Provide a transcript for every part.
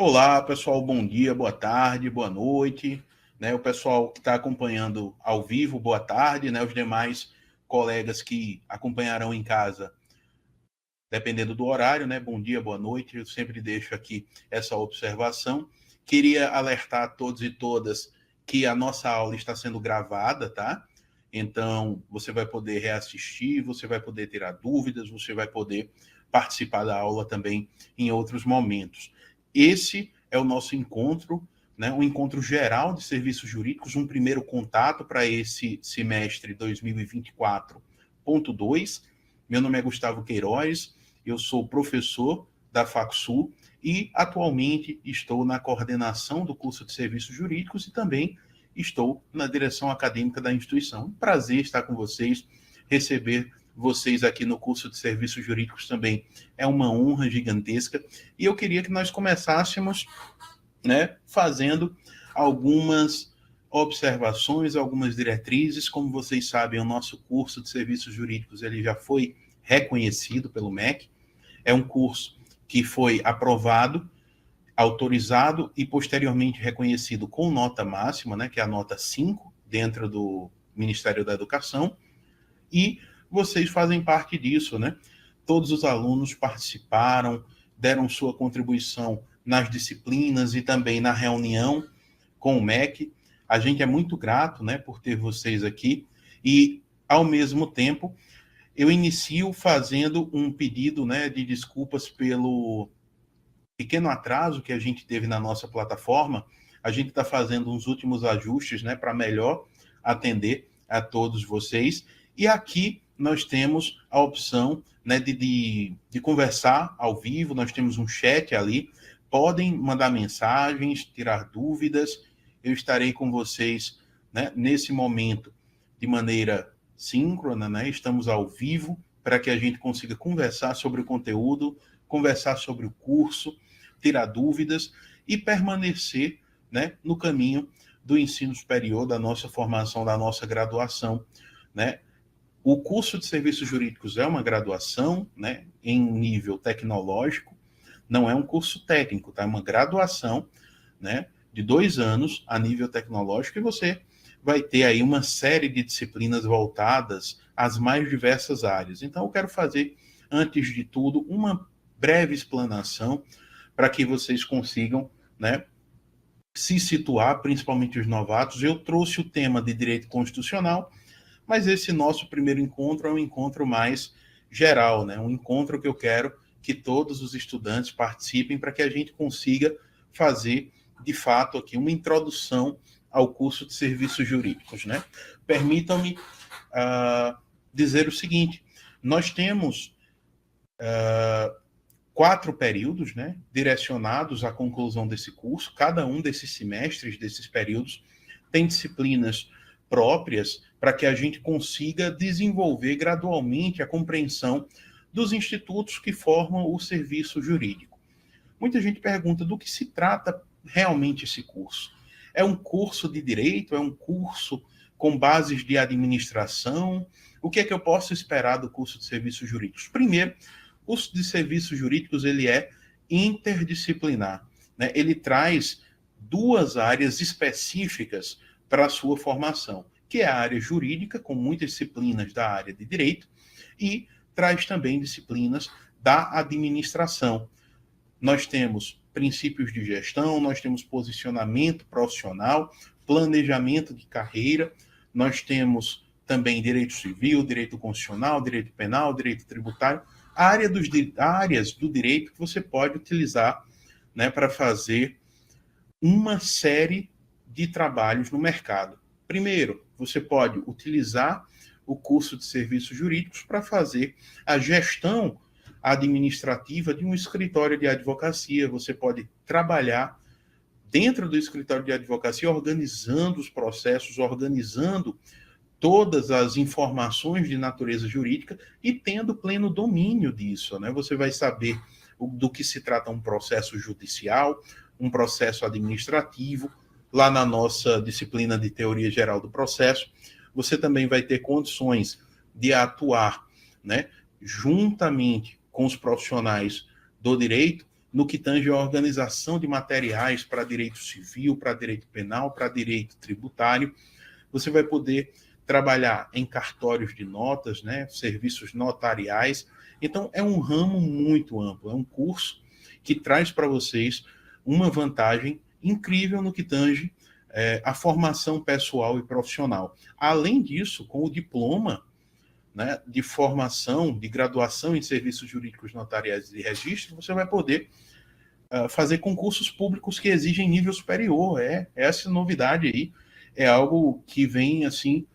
Olá, pessoal, bom dia, boa tarde, boa noite, né? O pessoal que está acompanhando ao vivo, boa tarde, né? Os demais colegas que acompanharão em casa, dependendo do horário, né? Bom dia, boa noite, eu sempre deixo aqui essa observação. Queria alertar a todos e todas que a nossa aula está sendo gravada, tá? Então, você vai poder reassistir, você vai poder tirar dúvidas, você vai poder participar da aula também em outros momentos. Esse é o nosso encontro, né, um encontro geral de serviços jurídicos, um primeiro contato para esse semestre 2024.2. Meu nome é Gustavo Queiroz, eu sou professor da FacSul e atualmente estou na coordenação do curso de serviços jurídicos e também estou na direção acadêmica da instituição. Um prazer estar com vocês, receber vocês aqui no curso de serviços jurídicos também é uma honra gigantesca. E eu queria que nós começássemos, né, fazendo algumas observações, algumas diretrizes. Como vocês sabem, o nosso curso de serviços jurídicos ele já foi reconhecido pelo MEC. É um curso que foi aprovado, autorizado e posteriormente reconhecido com nota máxima, né, que é a nota 5, dentro do Ministério da Educação, e vocês fazem parte disso, né? Todos os alunos participaram, deram sua contribuição nas disciplinas e também na reunião com o MEC. A gente é muito grato, né, por ter vocês aqui e, ao mesmo tempo, eu inicio fazendo um pedido, né, de desculpas pelo pequeno atraso que a gente teve na nossa plataforma. A gente está fazendo uns últimos ajustes, né, para melhor atender a todos vocês. E aqui nós temos a opção, né, de conversar ao vivo, nós temos um chat ali, podem mandar mensagens, tirar dúvidas, eu estarei com vocês, né, nesse momento de maneira síncrona, né, estamos ao vivo para que a gente consiga conversar sobre o conteúdo, conversar sobre o curso, tirar dúvidas e permanecer, né, no caminho do ensino superior, da nossa formação, da nossa graduação, né? O curso de serviços jurídicos é uma graduação, né, em nível tecnológico, não é um curso técnico, tá? É uma graduação, né, de 2 anos a nível tecnológico, e você vai ter aí uma série de disciplinas voltadas às mais diversas áreas. Então, eu quero fazer, antes de tudo, uma breve explanação para que vocês consigam, né, se situar, principalmente os novatos. Eu trouxe o tema de direito constitucional, mas esse nosso primeiro encontro é um encontro mais geral, né? Um encontro que eu quero que todos os estudantes participem para que a gente consiga fazer, de fato, aqui uma introdução ao curso de serviços jurídicos, né? Permitam-me dizer o seguinte: nós temos 4 períodos, né, direcionados à conclusão desse curso. Cada um desses semestres, desses períodos, tem disciplinas próprias para que a gente consiga desenvolver gradualmente a compreensão dos institutos que formam o serviço jurídico. Muita gente pergunta do que se trata realmente esse curso. É um curso de direito? É um curso com bases de administração? O que é que eu posso esperar do curso de serviços jurídicos? Primeiro, o curso de serviços jurídicos ele é interdisciplinar, né? Ele traz 2 áreas específicas para a sua formação, que é a área jurídica, com muitas disciplinas da área de direito, e traz também disciplinas da administração. Nós temos princípios de gestão, nós temos posicionamento profissional, planejamento de carreira, nós temos também direito civil, direito constitucional, direito penal, direito tributário, áreas do direito que você pode utilizar, né, para fazer uma série de trabalhos no mercado. Primeiro, você pode utilizar o curso de serviços jurídicos para fazer a gestão administrativa de um escritório de advocacia. Você pode trabalhar dentro do escritório de advocacia, organizando os processos, organizando todas as informações de natureza jurídica e tendo pleno domínio disso, né? Você vai saber do que se trata um processo judicial, um processo administrativo. Lá na nossa disciplina de teoria geral do processo, você também vai ter condições de atuar, né, juntamente com os profissionais do direito no que tange a organização de materiais para direito civil, para direito penal, para direito tributário. Você vai poder trabalhar em cartórios de notas, né, serviços notariais. Então, é um ramo muito amplo, é um curso que traz para vocês uma vantagem incrível no que tange a formação pessoal e profissional. Além disso, com o diploma, né, de formação, de graduação em serviços jurídicos notariais e de registro, você vai poder fazer concursos públicos que exigem nível superior. Essa novidade aí é algo que vem, assim,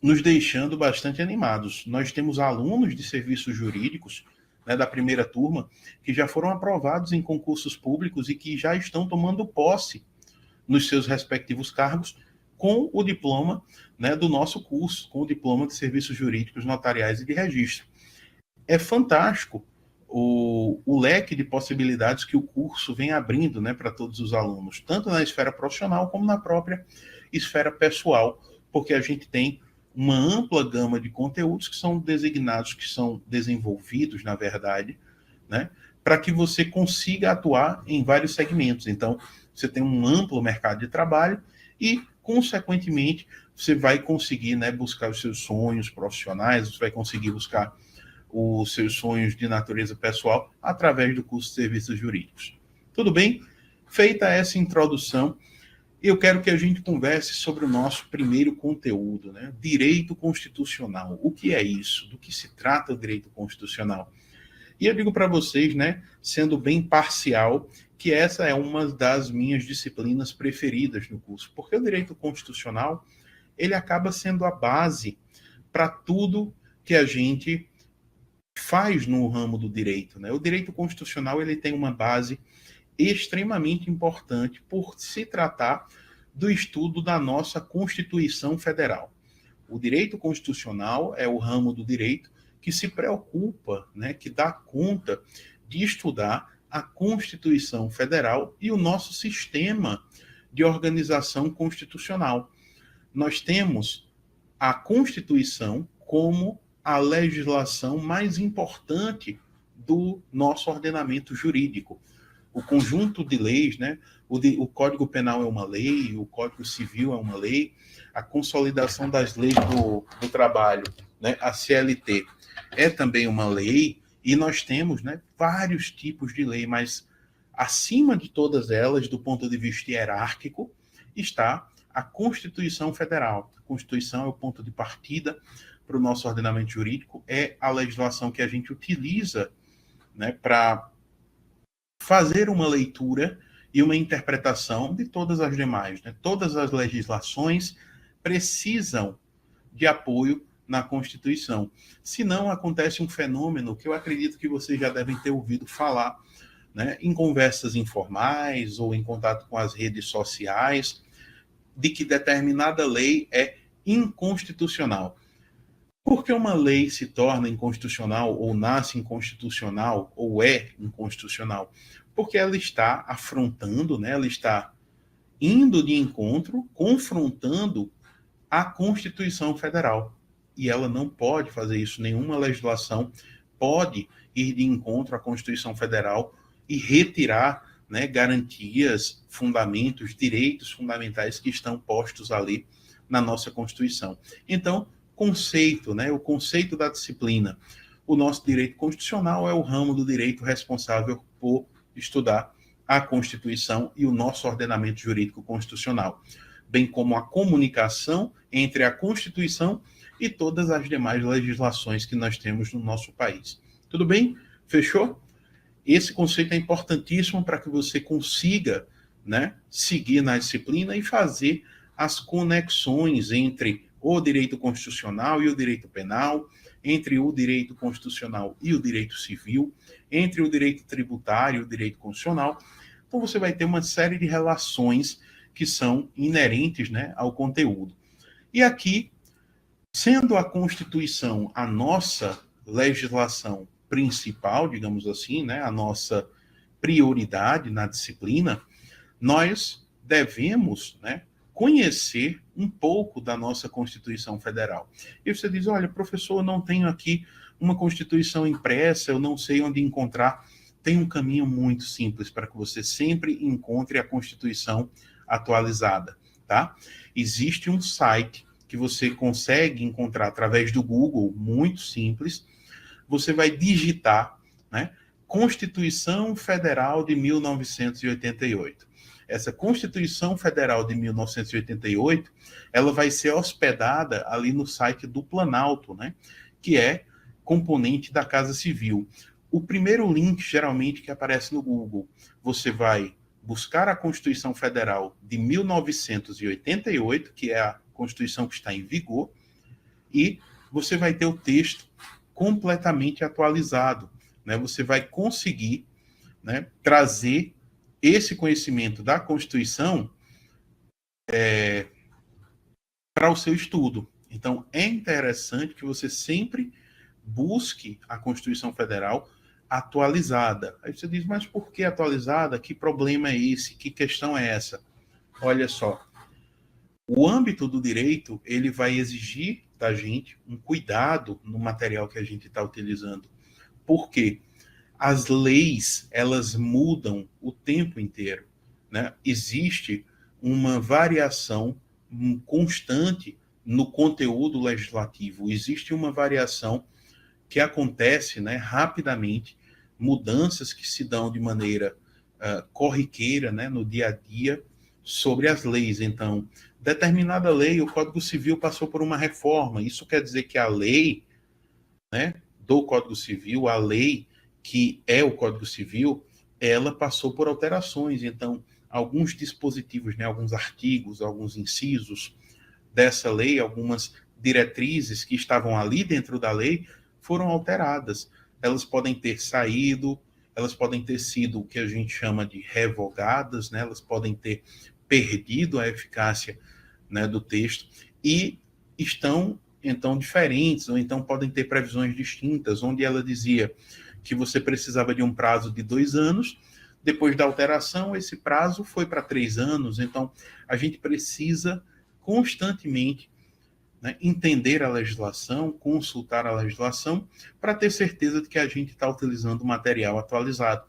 nos deixando bastante animados. Nós temos alunos de serviços jurídicos, né, da primeira turma, que já foram aprovados em concursos públicos e que já estão tomando posse nos seus respectivos cargos com o diploma, né, do nosso curso, com o diploma de serviços jurídicos notariais e de registro. É fantástico o leque de possibilidades que o curso vem abrindo, né, para todos os alunos, tanto na esfera profissional como na própria esfera pessoal, porque a gente tem uma ampla gama de conteúdos que são designados, que são desenvolvidos, na verdade, né, para que você consiga atuar em vários segmentos. Então, você tem um amplo mercado de trabalho e, consequentemente, você vai conseguir, né, buscar os seus sonhos profissionais, você vai conseguir buscar os seus sonhos de natureza pessoal através do curso de serviços jurídicos. Tudo bem? Feita essa introdução, eu quero que a gente converse sobre o nosso primeiro conteúdo, né? Direito constitucional. O que é isso? Do que se trata o direito constitucional? E eu digo para vocês, né, sendo bem parcial, que essa é uma das minhas disciplinas preferidas no curso, porque o direito constitucional, ele acaba sendo a base para tudo que a gente faz no ramo do direito, né? O direito constitucional, ele tem uma base extremamente importante por se tratar do estudo da nossa Constituição Federal. O direito constitucional é o ramo do direito que se preocupa, né, que dá conta de estudar a Constituição Federal e o nosso sistema de organização constitucional. Nós temos a Constituição como a legislação mais importante do nosso ordenamento jurídico. O conjunto de leis, né? O Código Penal é uma lei, o Código Civil é uma lei, a consolidação das leis do trabalho, né? A CLT é também uma lei, e nós temos, né, vários tipos de lei, mas acima de todas elas, do ponto de vista hierárquico, está a Constituição Federal. A Constituição é o ponto de partida para o nosso ordenamento jurídico, é a legislação que a gente utiliza, né, para fazer uma leitura e uma interpretação de todas as demais, né? Todas as legislações precisam de apoio na Constituição. Senão, acontece um fenômeno que eu acredito que vocês já devem ter ouvido falar, né, em conversas informais ou em contato com as redes sociais, de que determinada lei é inconstitucional. Por que uma lei se torna inconstitucional, ou nasce inconstitucional, ou é inconstitucional? Porque ela está afrontando, né, ela está indo de encontro, confrontando a Constituição Federal. E ela não pode fazer isso, nenhuma legislação pode ir de encontro à Constituição Federal e retirar, né, garantias, fundamentos, direitos fundamentais que estão postos ali na nossa Constituição. Então, conceito, né, o conceito da disciplina. O nosso direito constitucional é o ramo do direito responsável por estudar a Constituição e o nosso ordenamento jurídico constitucional, bem como a comunicação entre a Constituição e todas as demais legislações que nós temos no nosso país. Tudo bem? Fechou? Esse conceito é importantíssimo para que você consiga, né, seguir na disciplina e fazer as conexões entre o direito constitucional e o direito penal, entre o direito constitucional e o direito civil, entre o direito tributário e o direito constitucional. Então, você vai ter uma série de relações que são inerentes, né, ao conteúdo. E aqui, sendo a Constituição a nossa legislação principal, digamos assim, né, a nossa prioridade na disciplina, nós devemos, né, conhecer um pouco da nossa Constituição Federal. E você diz, olha, professor, eu não tenho aqui uma Constituição impressa, eu não sei onde encontrar. Tem um caminho muito simples para que você sempre encontre a Constituição atualizada, tá? Existe um site que você consegue encontrar através do Google, muito simples. Você vai digitar, né, Constituição Federal de 1988. Essa Constituição Federal de 1988, ela vai ser hospedada ali no site do Planalto, né, que é componente da Casa Civil. O primeiro link, geralmente, que aparece no Google, você vai buscar a Constituição Federal de 1988, que é a Constituição que está em vigor, e você vai ter o texto completamente atualizado, né? Você vai conseguir, né, trazer esse conhecimento da Constituição para o seu estudo. Então, é interessante que você sempre busque a Constituição Federal atualizada. Aí você diz, mas por que atualizada? Que problema é esse? Que questão é essa? Olha só, o âmbito do direito, ele vai exigir da gente um cuidado no material que a gente está utilizando. Por quê? As leis, elas mudam o tempo inteiro, né? Existe uma variação constante no conteúdo legislativo. Existe uma variação que acontece, né, rapidamente, mudanças que se dão de maneira corriqueira, né, no dia a dia, sobre as leis. Então, determinada lei, o Código Civil passou por uma reforma. Isso quer dizer que a lei, né, do Código Civil, a lei que é o Código Civil, ela passou por alterações. Então, alguns dispositivos, né, alguns artigos, alguns incisos dessa lei, algumas diretrizes que estavam ali dentro da lei, foram alteradas. Elas podem ter saído, elas podem ter sido o que a gente chama de revogadas, né? Elas podem ter perdido a eficácia, né, do texto, e estão, então, diferentes, ou então podem ter previsões distintas, onde ela dizia que você precisava de um prazo de 2 anos, depois da alteração, esse prazo foi para 3 anos. Então, a gente precisa constantemente, né, entender a legislação, consultar a legislação, para ter certeza de que a gente está utilizando material atualizado.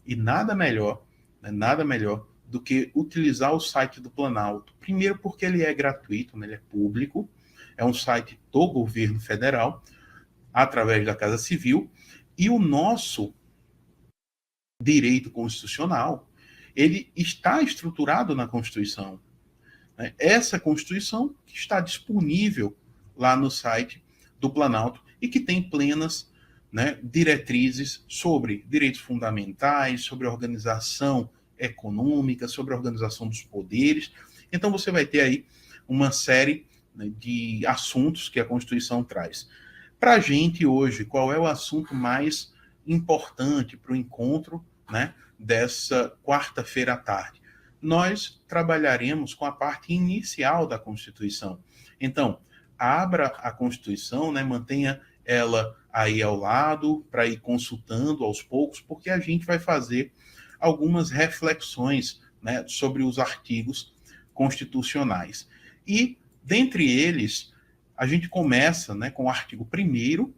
E nada melhor, né, nada melhor do que utilizar o site do Planalto. Primeiro porque ele é gratuito, né, ele é público, é um site do governo federal, através da Casa Civil, e o nosso direito constitucional, ele está estruturado na Constituição. Essa Constituição que está disponível lá no site do Planalto e que tem plenas, né, diretrizes sobre direitos fundamentais, sobre organização econômica, sobre a organização dos poderes. Então você vai ter aí uma série, né, de assuntos que a Constituição traz. Para a gente hoje, qual é o assunto mais importante para o encontro, né, dessa quarta-feira à tarde? Nós trabalharemos com a parte inicial da Constituição. Então, abra a Constituição, né, mantenha ela aí ao lado, para ir consultando aos poucos, porque a gente vai fazer algumas reflexões, né, sobre os artigos constitucionais. E, dentre eles, a gente começa, né, com o artigo 1º,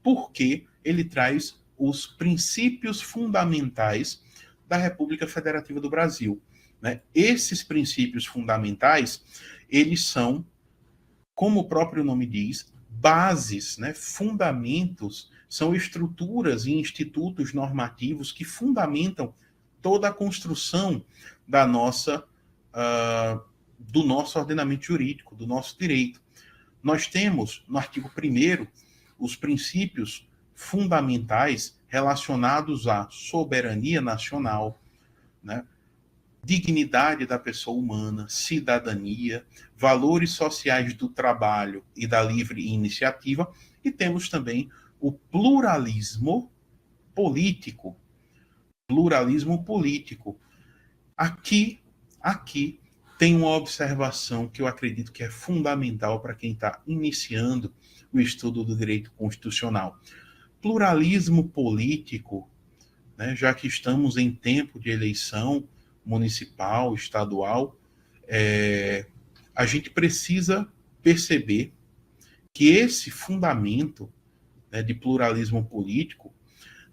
porque ele traz os princípios fundamentais da República Federativa do Brasil. Né? Esses princípios fundamentais, eles são, como o próprio nome diz, bases, né? Fundamentos, são estruturas e institutos normativos que fundamentam toda a construção da nossa, do nosso ordenamento jurídico, do nosso direito. Nós temos, no artigo 1º, os princípios fundamentais relacionados à soberania nacional, né, dignidade da pessoa humana, cidadania, valores sociais do trabalho e da livre iniciativa, e temos também o pluralismo político. Pluralismo político. Aqui tem uma observação que eu acredito que é fundamental para quem está iniciando o estudo do direito constitucional. Pluralismo político, né, já que estamos em tempo de eleição municipal, estadual, a gente precisa perceber que esse fundamento, né, de pluralismo político,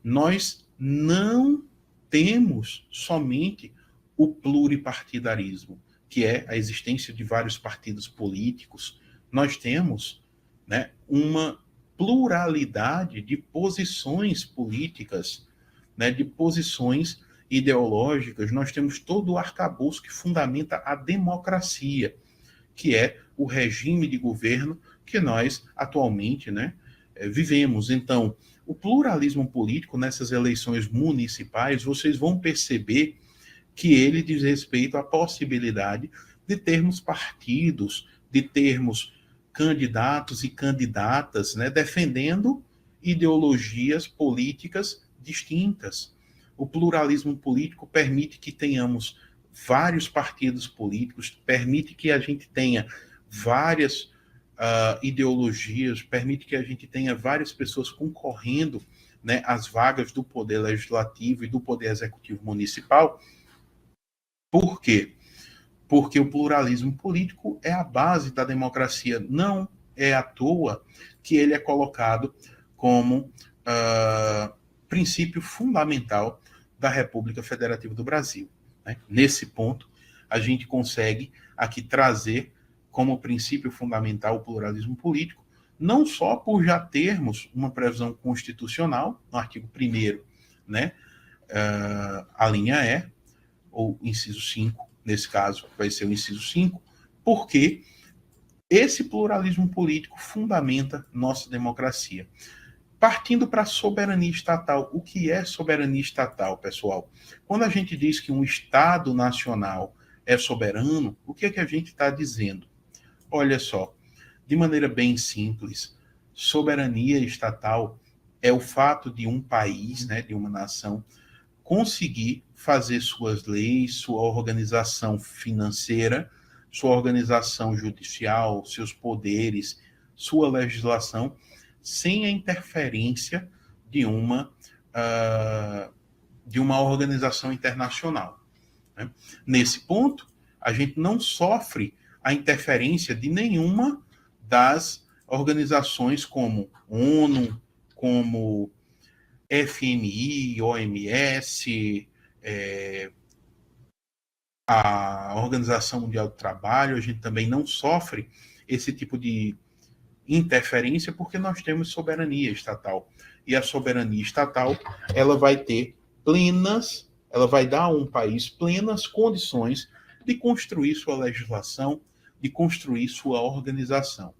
nós não temos somente o pluripartidarismo, que é a existência de vários partidos políticos. Nós temos, né, uma pluralidade de posições políticas, né, de posições ideológicas. Nós temos todo o arcabouço que fundamenta a democracia, que é o regime de governo que nós atualmente, né, vivemos. Então, o pluralismo político nessas eleições municipais, vocês vão perceber que ele diz respeito à possibilidade de termos partidos, de termos candidatos e candidatas, né, defendendo ideologias políticas distintas. O pluralismo político permite que tenhamos vários partidos políticos, permite que a gente tenha várias ideologias, permite que a gente tenha várias pessoas concorrendo, né, às vagas do poder legislativo e do poder executivo municipal. Por quê? Porque o pluralismo político é a base da democracia. Não é à toa que ele é colocado como princípio fundamental da República Federativa do Brasil, né? Nesse ponto, a gente consegue aqui trazer como princípio fundamental o pluralismo político, não só por já termos uma previsão constitucional, no artigo 1º, né, a linha E, ou inciso 5, nesse caso vai ser o inciso 5, porque esse pluralismo político fundamenta nossa democracia. Partindo para a soberania estatal, o que é soberania estatal, pessoal? Quando a gente diz que um Estado nacional é soberano, o que é que a gente está dizendo? Olha só, de maneira bem simples, soberania estatal é o fato de um país, né, de uma nação, conseguir fazer suas leis, sua organização financeira, sua organização judicial, seus poderes, sua legislação, sem a interferência de uma organização internacional, né? Nesse ponto, a gente não sofre a interferência de nenhuma das organizações como ONU, como FMI, OMS, a Organização Mundial do Trabalho. A gente também não sofre esse tipo de interferência porque nós temos soberania estatal. E a soberania estatal, ela vai dar a um país plenas condições de construir sua legislação, de construir sua organização,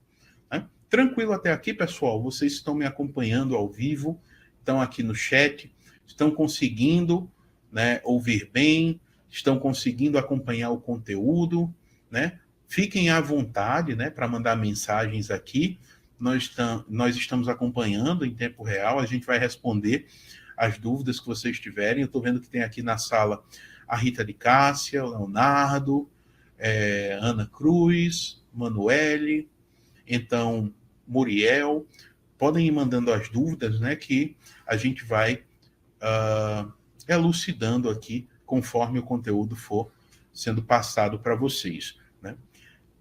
né? Tranquilo até aqui, pessoal? Vocês estão me acompanhando ao vivo, estão aqui no chat, estão conseguindo, né, ouvir bem, estão conseguindo acompanhar o conteúdo, né? Fiquem à vontade, né, para mandar mensagens aqui. Nós estamos acompanhando em tempo real, a gente vai responder as dúvidas que vocês tiverem. Eu estou vendo que tem aqui na sala a Rita de Cássia, o Leonardo, Ana Cruz, Manuele, então Muriel. Podem ir mandando as dúvidas, né, que a gente vai elucidando aqui conforme o conteúdo for sendo passado para vocês, né?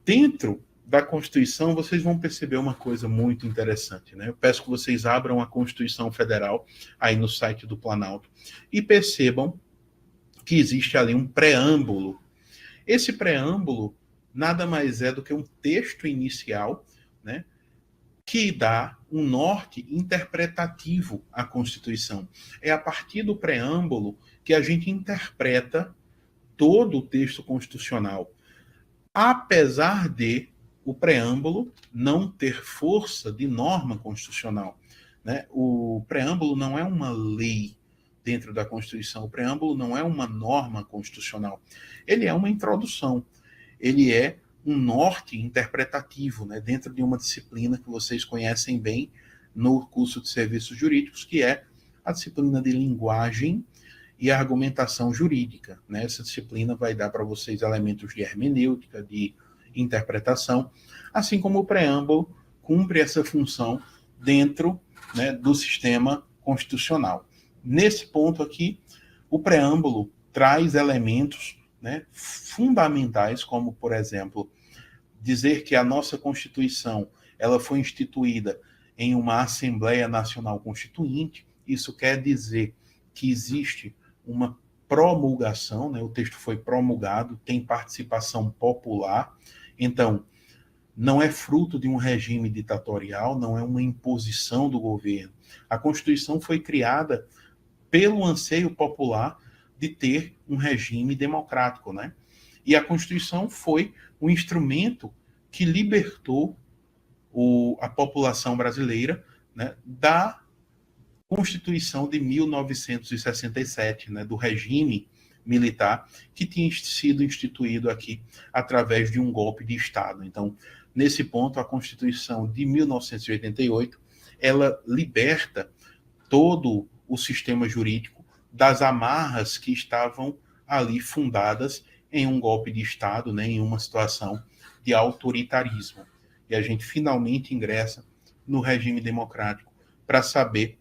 Dentro da Constituição, vocês vão perceber uma coisa muito interessante, né? Eu peço que vocês abram a Constituição Federal aí no site do Planalto e percebam que existe ali um preâmbulo. Esse preâmbulo nada mais é do que um texto inicial, né, que dá um norte interpretativo à Constituição. É a partir do preâmbulo que a gente interpreta todo o texto constitucional. Apesar de o preâmbulo não ter força de norma constitucional, né? O preâmbulo não é uma lei dentro da Constituição, o preâmbulo não é uma norma constitucional, ele é uma introdução, ele é um norte interpretativo, né, dentro de uma disciplina que vocês conhecem bem no curso de serviços jurídicos, que é a disciplina de linguagem e argumentação jurídica, né? Essa disciplina vai dar para vocês elementos de hermenêutica, de interpretação, assim como o preâmbulo cumpre essa função dentro, né, do sistema constitucional. Nesse ponto aqui, o preâmbulo traz elementos, né, fundamentais, como, por exemplo, dizer que a nossa Constituição ela foi instituída em uma Assembleia Nacional Constituinte. Isso quer dizer que existe uma promulgação, né? O texto foi promulgado, tem participação popular, então não é fruto de um regime ditatorial, não é uma imposição do governo. A Constituição foi criada pelo anseio popular de ter um regime democrático, né? E a Constituição foi um instrumento que libertou a população brasileira, né, da Constituição de 1967, né, do regime militar que tinha sido instituído aqui através de um golpe de Estado. Então, nesse ponto, a Constituição de 1988, ela liberta todo o sistema jurídico das amarras que estavam ali fundadas em um golpe de Estado, né, em uma situação de autoritarismo. E a gente finalmente ingressa no regime democrático para saber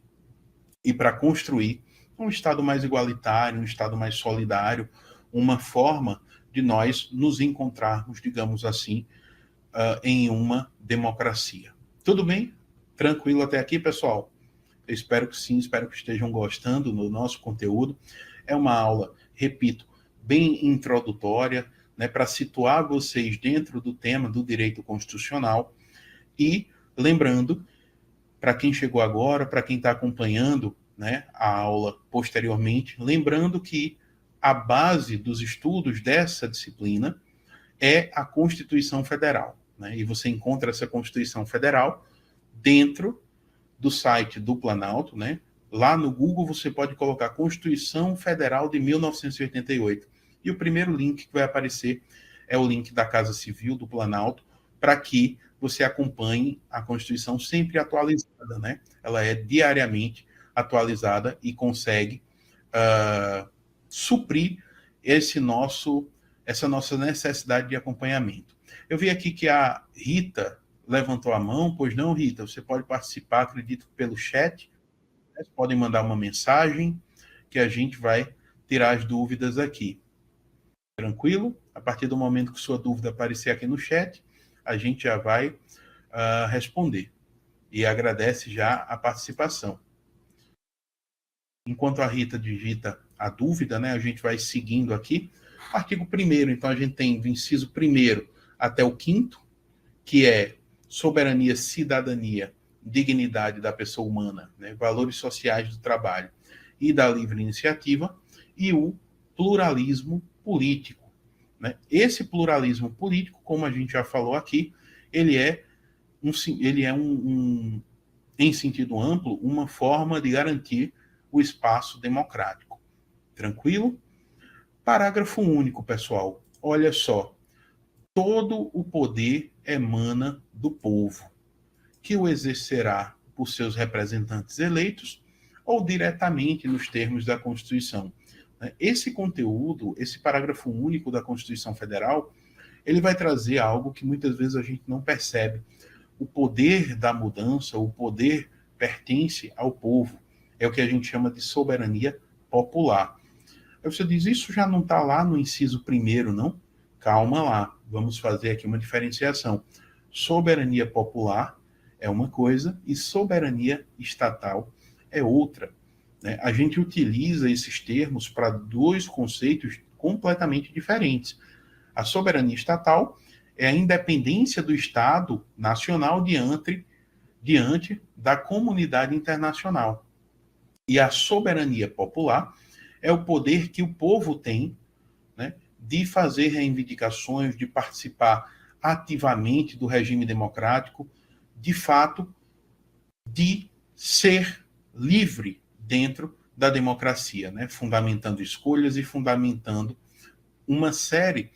e para construir um Estado mais igualitário, um Estado mais solidário, uma forma de nós nos encontrarmos, digamos assim, em uma democracia. Tudo bem? Tranquilo até aqui, pessoal? Eu espero que sim, espero que estejam gostando do nosso conteúdo. É uma aula, repito, bem introdutória, né, para situar vocês dentro do tema do direito constitucional. E lembrando, para quem chegou agora, para quem está acompanhando, né, a aula posteriormente, lembrando que a base dos estudos dessa disciplina é a Constituição Federal, né, e você encontra essa Constituição Federal dentro do site do Planalto, né? Lá no Google você pode colocar Constituição Federal de 1988. E o primeiro link que vai aparecer é o link da Casa Civil do Planalto, para que você acompanhe a Constituição sempre atualizada, né? Ela é diariamente atualizada e consegue suprir essa nossa necessidade de acompanhamento. Eu vi aqui que a Rita levantou a mão. Pois não, Rita? Você pode participar, acredito, pelo chat. Vocês podem mandar uma mensagem que a gente vai tirar as dúvidas aqui. Tranquilo? A partir do momento que sua dúvida aparecer aqui no chat, a gente já vai responder. E agradece já a participação. Enquanto a Rita digita a dúvida, né, a gente vai seguindo aqui. Artigo 1º, então a gente tem do inciso 1º até o 5º, que é soberania, cidadania, dignidade da pessoa humana, né, valores sociais do trabalho e da livre iniciativa, e o pluralismo político. Né? Esse pluralismo político, como a gente já falou aqui, ele é em sentido amplo, uma forma de garantir o espaço democrático. Tranquilo? Parágrafo único, pessoal. Olha só. Todo o poder emana do povo, que o exercerá por seus representantes eleitos ou diretamente nos termos da Constituição. Esse conteúdo, esse parágrafo único da Constituição Federal, ele vai trazer algo que muitas vezes a gente não percebe. O poder da mudança, o poder pertence ao povo. É o que a gente chama de soberania popular. Aí você diz, isso já não está lá no inciso 1º, não? Calma lá, vamos fazer aqui uma diferenciação. Soberania popular é uma coisa e soberania estatal é outra. Né? A gente utiliza esses termos para dois conceitos completamente diferentes. A soberania estatal é a independência do Estado nacional diante da comunidade internacional. E a soberania popular é o poder que o povo tem, né, de fazer reivindicações, de participar ativamente do regime democrático, de fato, de ser livre dentro da democracia, né, fundamentando escolhas e fundamentando uma série,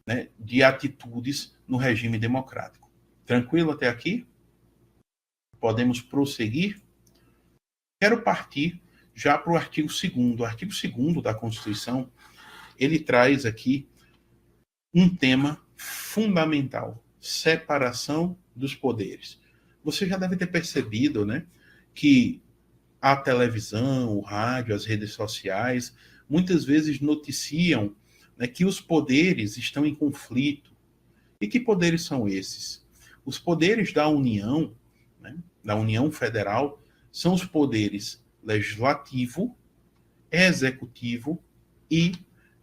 né, de atitudes no regime democrático. Tranquilo até aqui? Podemos prosseguir? Quero partir já para o artigo 2º. O artigo 2º da Constituição, ele traz aqui um tema fundamental: separação dos poderes. Você já deve ter percebido, né, que a televisão, o rádio, as redes sociais, muitas vezes noticiam, né, que os poderes estão em conflito. E que poderes são esses? Os poderes da União, né, da União Federal são os poderes legislativo, executivo e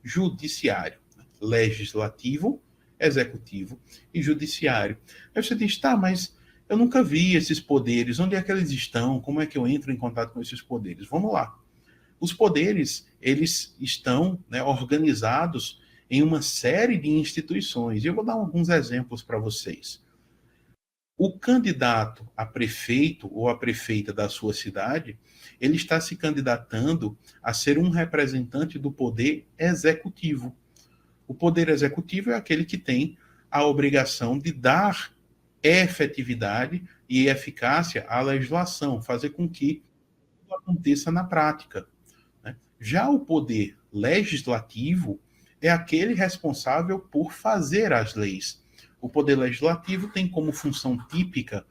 judiciário. Legislativo, executivo e judiciário. Aí você diz, tá, mas eu nunca vi esses poderes, onde é que eles estão? Como é que eu entro em contato com esses poderes? Vamos lá. Os poderes, eles estão, né, organizados em uma série de instituições. E eu vou dar alguns exemplos para vocês. O candidato a prefeito ou a prefeita da sua cidade, ele está se candidatando a ser um representante do poder executivo. O poder executivo é aquele que tem a obrigação de dar efetividade e eficácia à legislação, fazer com que tudo aconteça na prática. Já o poder legislativo é aquele responsável por fazer as leis. O poder legislativo tem como função típica,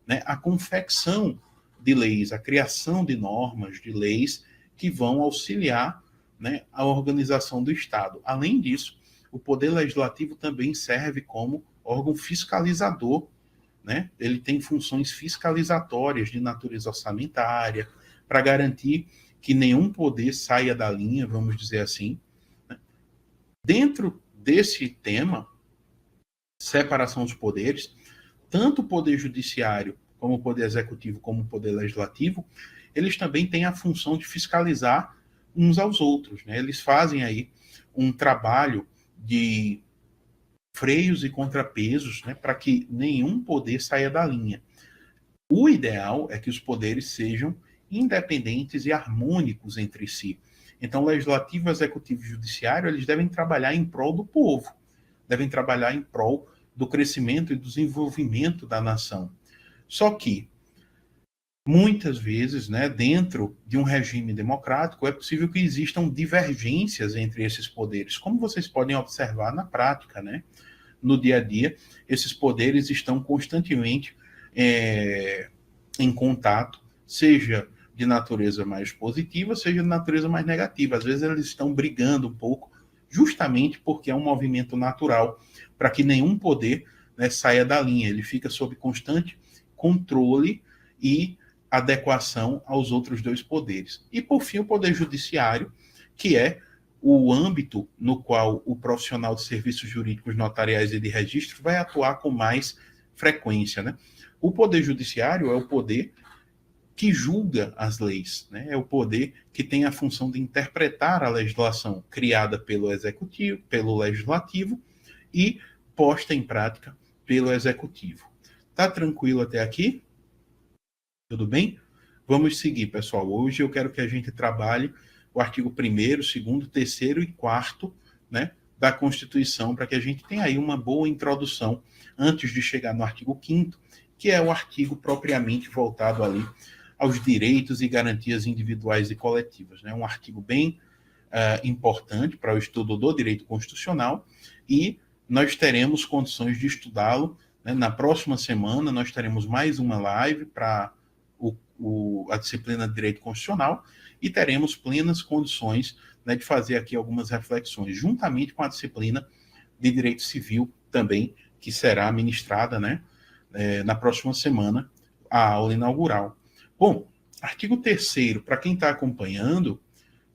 né, a confecção de leis, a criação de normas, de leis que vão auxiliar, né, a organização do Estado. Além disso, o poder legislativo também serve como órgão fiscalizador, né? Ele tem funções fiscalizatórias de natureza orçamentária, para garantir que nenhum poder saia da linha, vamos dizer assim. Dentro desse tema, separação dos poderes, tanto o poder judiciário, como o poder executivo, como o poder legislativo, eles também têm a função de fiscalizar uns aos outros, né? Eles fazem aí um trabalho de freios e contrapesos, né, para que nenhum poder saia da linha. O ideal é que os poderes sejam independentes e harmônicos entre si. Então, legislativo, executivo e judiciário, eles devem trabalhar em prol do povo, devem trabalhar em prol do crescimento e do desenvolvimento da nação. Só que, muitas vezes, né, dentro de um regime democrático, é possível que existam divergências entre esses poderes, como vocês podem observar na prática, né? No dia a dia, esses poderes estão constantemente em contato, seja de natureza mais positiva, seja de natureza mais negativa. Às vezes eles estão brigando um pouco, justamente porque é um movimento natural, para que nenhum poder, né, saia da linha. Ele fica sob constante controle e adequação aos outros dois poderes. E, por fim, o poder judiciário, que é o âmbito no qual o profissional de serviços jurídicos notariais e de registro vai atuar com mais frequência, né? O poder judiciário é o poder que julga as leis, né? É o poder que tem a função de interpretar a legislação criada pelo executivo, pelo legislativo e posta em prática pelo executivo. Tá tranquilo até aqui? Tudo bem? Vamos seguir, pessoal. Hoje eu quero que a gente trabalhe o artigo 1º, 2º, 3º e 4º, né, da Constituição, para que a gente tenha aí uma boa introdução antes de chegar no artigo 5º, que é o artigo propriamente voltado ali aos direitos e garantias individuais e coletivas. Né? Um artigo bem importante para o estudo do direito constitucional, e nós teremos condições de estudá-lo, né? Na próxima semana nós teremos mais uma live para a disciplina de direito constitucional, e teremos plenas condições, né, de fazer aqui algumas reflexões, juntamente com a disciplina de direito civil também, que será ministrada, né, na próxima semana, a aula inaugural. Bom, artigo 3º, para quem está acompanhando,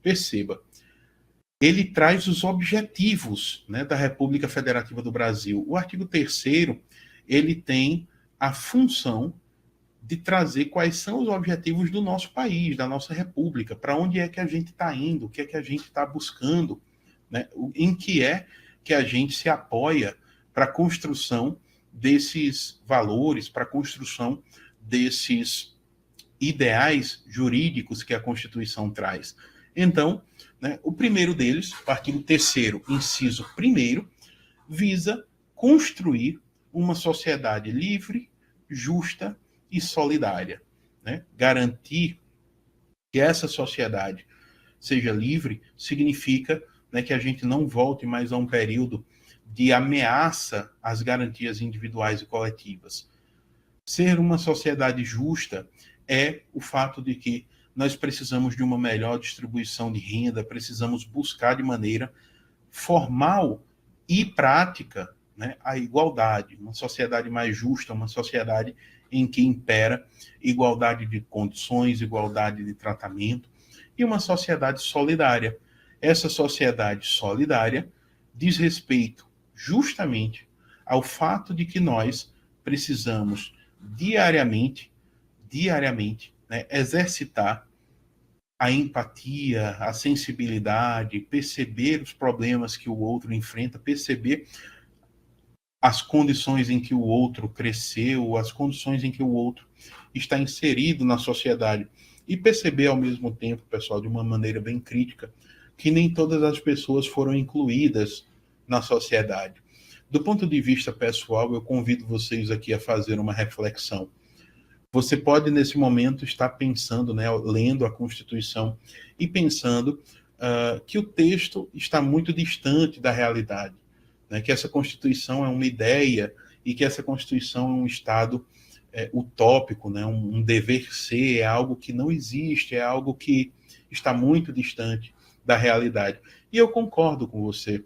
perceba, ele traz os objetivos, né, da República Federativa do Brasil. O artigo 3º, ele tem a função de trazer quais são os objetivos do nosso país, da nossa república, para onde é que a gente está indo, o que é que a gente está buscando, né? Em que é que a gente se apoia para a construção desses valores, para a construção desses ideais jurídicos que a Constituição traz. Então, né, o primeiro deles, o artigo 3º, inciso 1º, visa construir uma sociedade livre, justa e solidária, né? Garantir que essa sociedade seja livre significa, né, que a gente não volte mais a um período de ameaça às garantias individuais e coletivas. Ser uma sociedade justa é o fato de que nós precisamos de uma melhor distribuição de renda, precisamos buscar de maneira formal e prática, né, a igualdade, uma sociedade mais justa, uma sociedade em que impera igualdade de condições, igualdade de tratamento e uma sociedade solidária. Essa sociedade solidária diz respeito justamente ao fato de que nós precisamos diariamente, né, exercitar a empatia, a sensibilidade, perceber os problemas que o outro enfrenta, perceber as condições em que o outro cresceu, as condições em que o outro está inserido na sociedade. E perceber ao mesmo tempo, pessoal, de uma maneira bem crítica, que nem todas as pessoas foram incluídas na sociedade. Do ponto de vista pessoal, eu convido vocês aqui a fazer uma reflexão. Você pode, nesse momento, estar pensando, né, lendo a Constituição e pensando que o texto está muito distante da realidade, né, que essa Constituição é uma ideia e que essa Constituição é um Estado utópico, né, um dever ser, é algo que não existe, é algo que está muito distante da realidade. E eu concordo com você.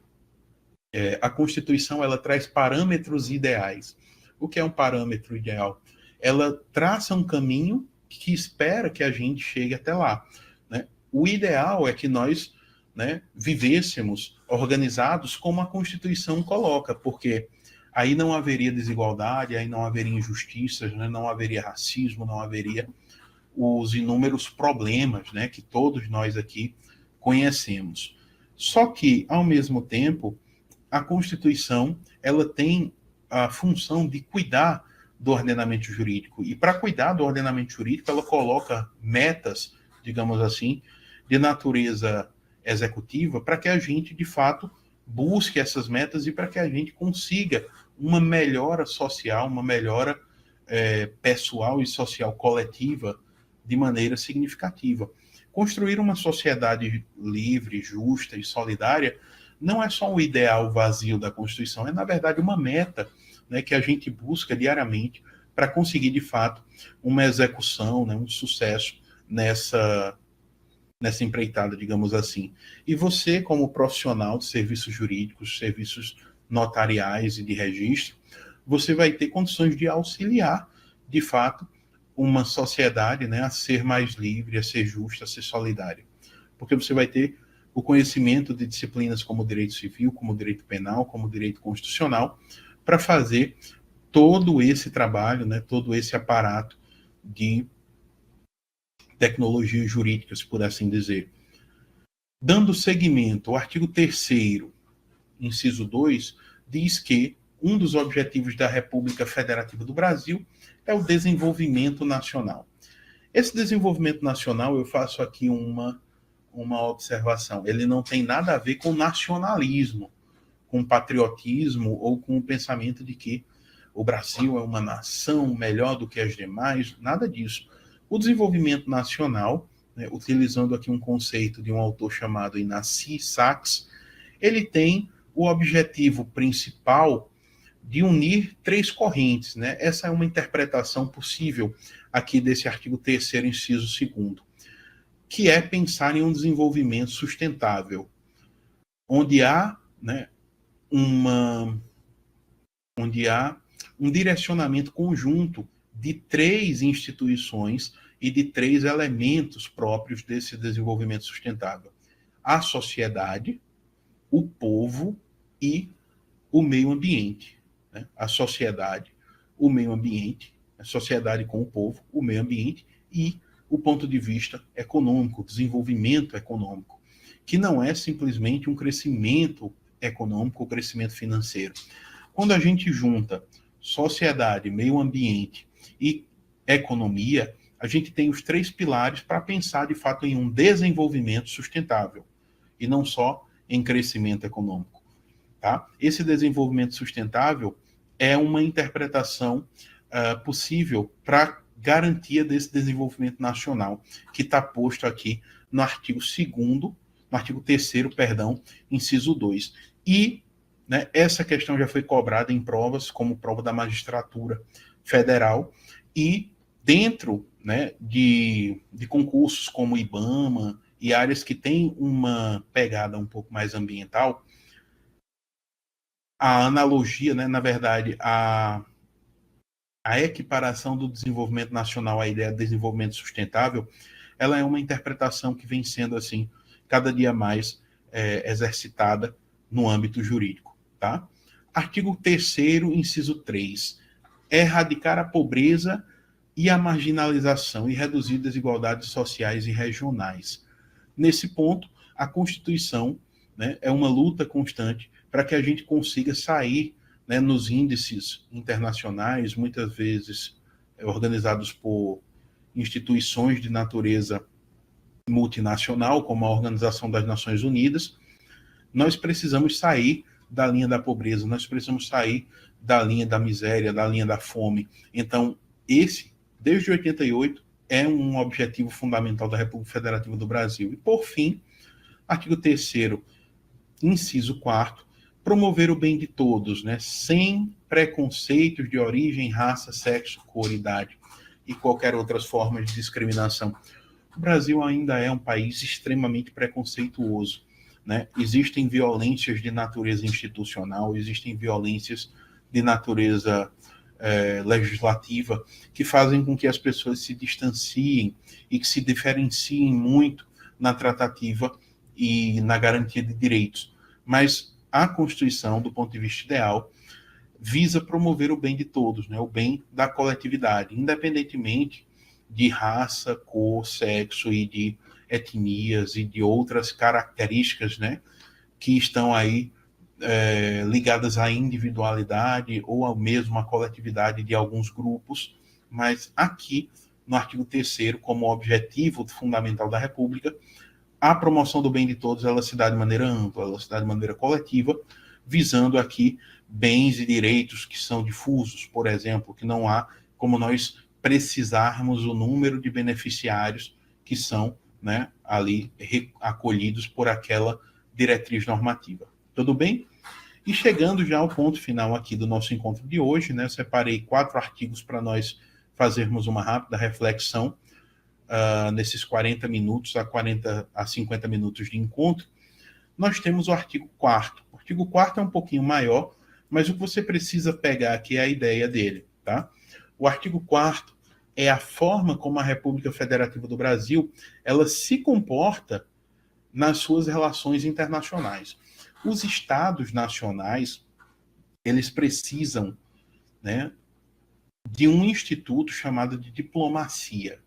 A Constituição ela traz parâmetros ideais. O que é um parâmetro ideal? Ela traça um caminho que espera que a gente chegue até lá, né? O ideal é que nós, né, vivêssemos organizados como a Constituição coloca, porque aí não haveria desigualdade, aí não haveria injustiças, né, não haveria racismo, não haveria os inúmeros problemas, né, que todos nós aqui conhecemos. Só que, ao mesmo tempo, a Constituição ela tem a função de cuidar do ordenamento jurídico. E para cuidar do ordenamento jurídico, ela coloca metas, digamos assim, de natureza executiva, para que a gente, de fato, busque essas metas e para que a gente consiga uma melhora social, uma melhora pessoal e social coletiva de maneira significativa. Construir uma sociedade livre, justa e solidária não é só um ideal vazio da Constituição, é, na verdade, uma meta, né, que a gente busca diariamente para conseguir, de fato, uma execução, né, um sucesso nessa empreitada, digamos assim. E você, como profissional de serviços jurídicos, serviços notariais e de registro, você vai ter condições de auxiliar, de fato, uma sociedade, né, a ser mais livre, a ser justa, a ser solidária. Porque você vai ter o conhecimento de disciplinas como direito civil, como direito penal, como direito constitucional, para fazer todo esse trabalho, né, todo esse aparato de tecnologias jurídicas, por assim dizer. Dando seguimento, o artigo 3º, inciso 2, diz que um dos objetivos da República Federativa do Brasil é o desenvolvimento nacional. Esse desenvolvimento nacional, eu faço aqui uma observação. Ele não tem nada a ver com nacionalismo, com patriotismo ou com o pensamento de que o Brasil é uma nação melhor do que as demais, nada disso. O desenvolvimento nacional, né, utilizando aqui um conceito de um autor chamado Inácio Sachs, ele tem o objetivo principal de unir três correntes, né? Essa é uma interpretação possível aqui desse artigo 3º, inciso 2º, que é pensar em um desenvolvimento sustentável, onde há, né, onde há um direcionamento conjunto de três instituições e de três elementos próprios desse desenvolvimento sustentável: a sociedade, o povo e o meio ambiente. Né? A sociedade, o meio ambiente, a sociedade com o povo, o meio ambiente e o ponto de vista econômico, desenvolvimento econômico, que não é simplesmente um crescimento econômico, ou crescimento financeiro. Quando a gente junta sociedade, meio ambiente e economia, a gente tem os três pilares para pensar, de fato, em um desenvolvimento sustentável, e não só em crescimento econômico. Tá? Esse desenvolvimento sustentável é uma interpretação possível para garantia desse desenvolvimento nacional, que está posto aqui no artigo 2º, no artigo 3º, perdão, inciso 2. E, né, essa questão já foi cobrada em provas, como prova da magistratura federal, e dentro, né, de concursos como IBAMA e áreas que têm uma pegada um pouco mais ambiental, a analogia, né, na verdade, a equiparação do desenvolvimento nacional à ideia de desenvolvimento sustentável, ela é uma interpretação que vem sendo, assim, cada dia mais exercitada no âmbito jurídico, tá? Artigo 3º, inciso 3, erradicar a pobreza e a marginalização e reduzir desigualdades sociais e regionais. Nesse ponto, a Constituição, né, é uma luta constante para que a gente consiga sair, né, nos índices internacionais, muitas vezes organizados por instituições de natureza multinacional, como a Organização das Nações Unidas. Nós precisamos sair da linha da pobreza, nós precisamos sair da linha da miséria, da linha da fome. Então, esse, desde 88, é um objetivo fundamental da República Federativa do Brasil. E, por fim, artigo 3º, inciso 4º, promover o bem de todos, né, sem preconceitos de origem, raça, sexo, cor, idade e qualquer outras formas de discriminação. O Brasil ainda é um país extremamente preconceituoso, né? Existem violências de natureza institucional, existem violências de natureza legislativa que fazem com que as pessoas se distanciem e que se diferenciem muito na tratativa e na garantia de direitos. Mas a Constituição, do ponto de vista ideal, visa promover o bem de todos, né? O bem da coletividade, independentemente de raça, cor, sexo e de etnias e de outras características, né, que estão aí ligadas à individualidade ou ao mesmo à coletividade de alguns grupos, mas aqui, no artigo 3º, como objetivo fundamental da República, a promoção do bem de todos, ela se dá de maneira ampla, ela se dá de maneira coletiva, visando aqui bens e direitos que são difusos, por exemplo, que não há como nós precisarmos o número de beneficiários que são, né, ali acolhidos por aquela diretriz normativa. Tudo bem? E chegando já ao ponto final aqui do nosso encontro de hoje, né, eu separei 4 artigos para nós fazermos uma rápida reflexão nesses 40 minutos a 50 minutos de encontro. Nós temos o artigo 4º. O artigo 4º é um pouquinho maior, mas o que você precisa pegar aqui é a ideia dele, tá? O artigo 4º é a forma como a República Federativa do Brasil ela se comporta nas suas relações internacionais. Os estados nacionais, eles precisam, né, de um instituto chamado de diplomacia.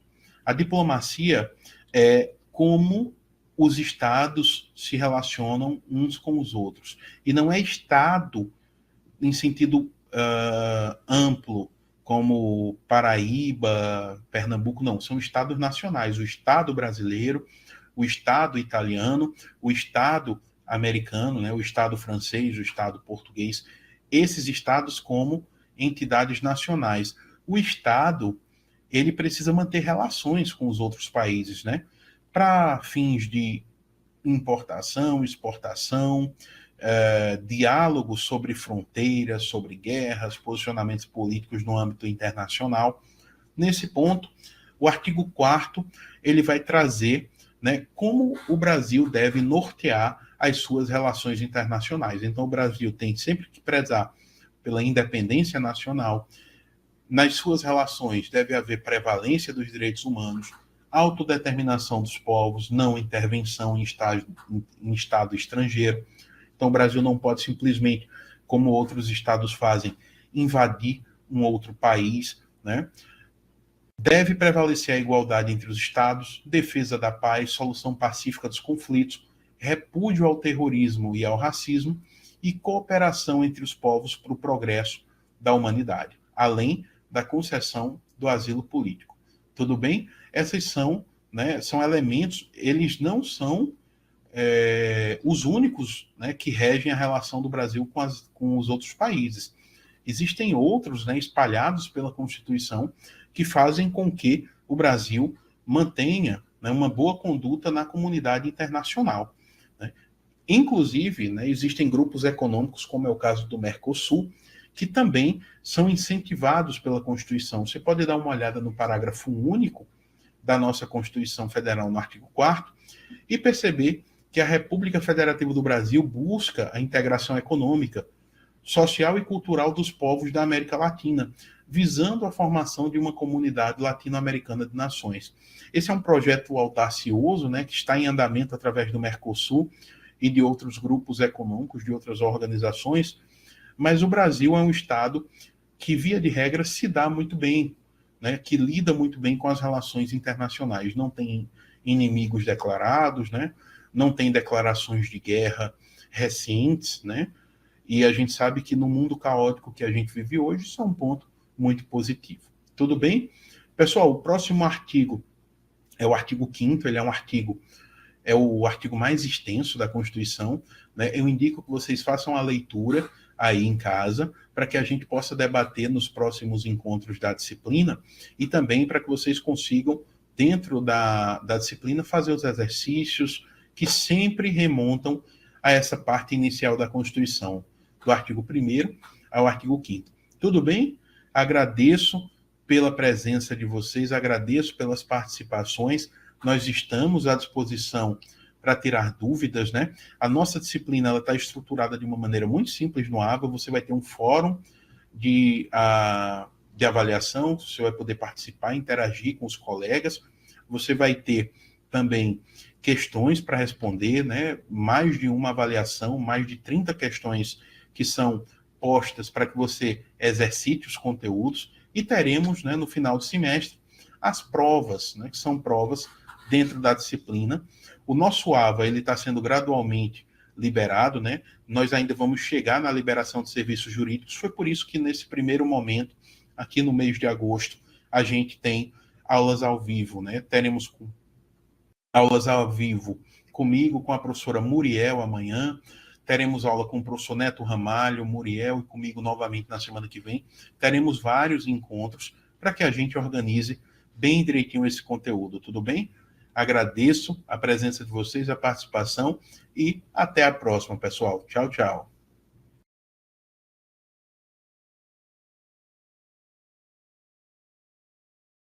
A diplomacia é como os estados se relacionam uns com os outros. E não é estado em sentido amplo, como Paraíba, Pernambuco, não. São estados nacionais. O estado brasileiro, o estado italiano, o estado americano, né, o estado francês, o estado português. Esses estados como entidades nacionais. O estado, ele precisa manter relações com os outros países, né, para fins de importação, exportação, diálogos sobre fronteiras, sobre guerras, posicionamentos políticos no âmbito internacional. Nesse ponto, o artigo 4º ele vai trazer, né, como o Brasil deve nortear as suas relações internacionais. Então, o Brasil tem sempre que prezar pela independência nacional. Nas suas relações deve haver prevalência dos direitos humanos, autodeterminação dos povos, não intervenção em estado estrangeiro. Então, o Brasil não pode simplesmente, como outros estados fazem, invadir um outro país, né? Deve prevalecer a igualdade entre os estados, defesa da paz, solução pacífica dos conflitos, repúdio ao terrorismo e ao racismo e cooperação entre os povos para o progresso da humanidade, além da concessão do asilo político. Tudo bem? Essas são, né, são elementos, eles não são os únicos, né, que regem a relação do Brasil com os outros países. Existem outros, né, espalhados pela Constituição que fazem com que o Brasil mantenha, né, uma boa conduta na comunidade internacional, né? Inclusive, né, existem grupos econômicos, como é o caso do Mercosul, que também são incentivados pela Constituição. Você pode dar uma olhada no parágrafo único da nossa Constituição Federal, no artigo 4º, e perceber que a República Federativa do Brasil busca a integração econômica, social e cultural dos povos da América Latina, visando a formação de uma comunidade latino-americana de nações. Esse é um projeto audacioso, né, que está em andamento através do Mercosul e de outros grupos econômicos, de outras organizações, mas o Brasil é um Estado que, via de regra, se dá muito bem, né, que lida muito bem com as relações internacionais, não tem inimigos declarados, né, não tem declarações de guerra recentes, né, e a gente sabe que no mundo caótico que a gente vive hoje, isso é um ponto muito positivo. Tudo bem? Pessoal, o próximo artigo é o artigo 5º, ele é o artigo mais extenso da Constituição, né? Eu indico que vocês façam a leitura aí em casa, para que a gente possa debater nos próximos encontros da disciplina, e também para que vocês consigam, dentro da disciplina, fazer os exercícios que sempre remontam a essa parte inicial da Constituição, do artigo 1º ao artigo 5º. Tudo bem? Agradeço pela presença de vocês, agradeço pelas participações, nós estamos à disposição para tirar dúvidas, né? A nossa disciplina está estruturada de uma maneira muito simples no AVA, você vai ter um fórum de avaliação, você vai poder participar, interagir com os colegas, você vai ter também questões para responder, né? Mais de uma avaliação, mais de 30 questões que são postas para que você exercite os conteúdos, e teremos, né, no final do semestre, as provas, né, que são provas dentro da disciplina. O nosso AVA está sendo gradualmente liberado, né? Nós ainda vamos chegar na liberação de serviços jurídicos, foi por isso que nesse primeiro momento, aqui no mês de agosto, a gente tem aulas ao vivo, né? Teremos aulas ao vivo comigo, com a professora Muriel amanhã, teremos aula com o professor Neto Ramalho, Muriel e comigo novamente na semana que vem. Teremos vários encontros para que a gente organize bem direitinho esse conteúdo, tudo bem? Agradeço a presença de vocês, a participação, e até a próxima, pessoal. Tchau, tchau.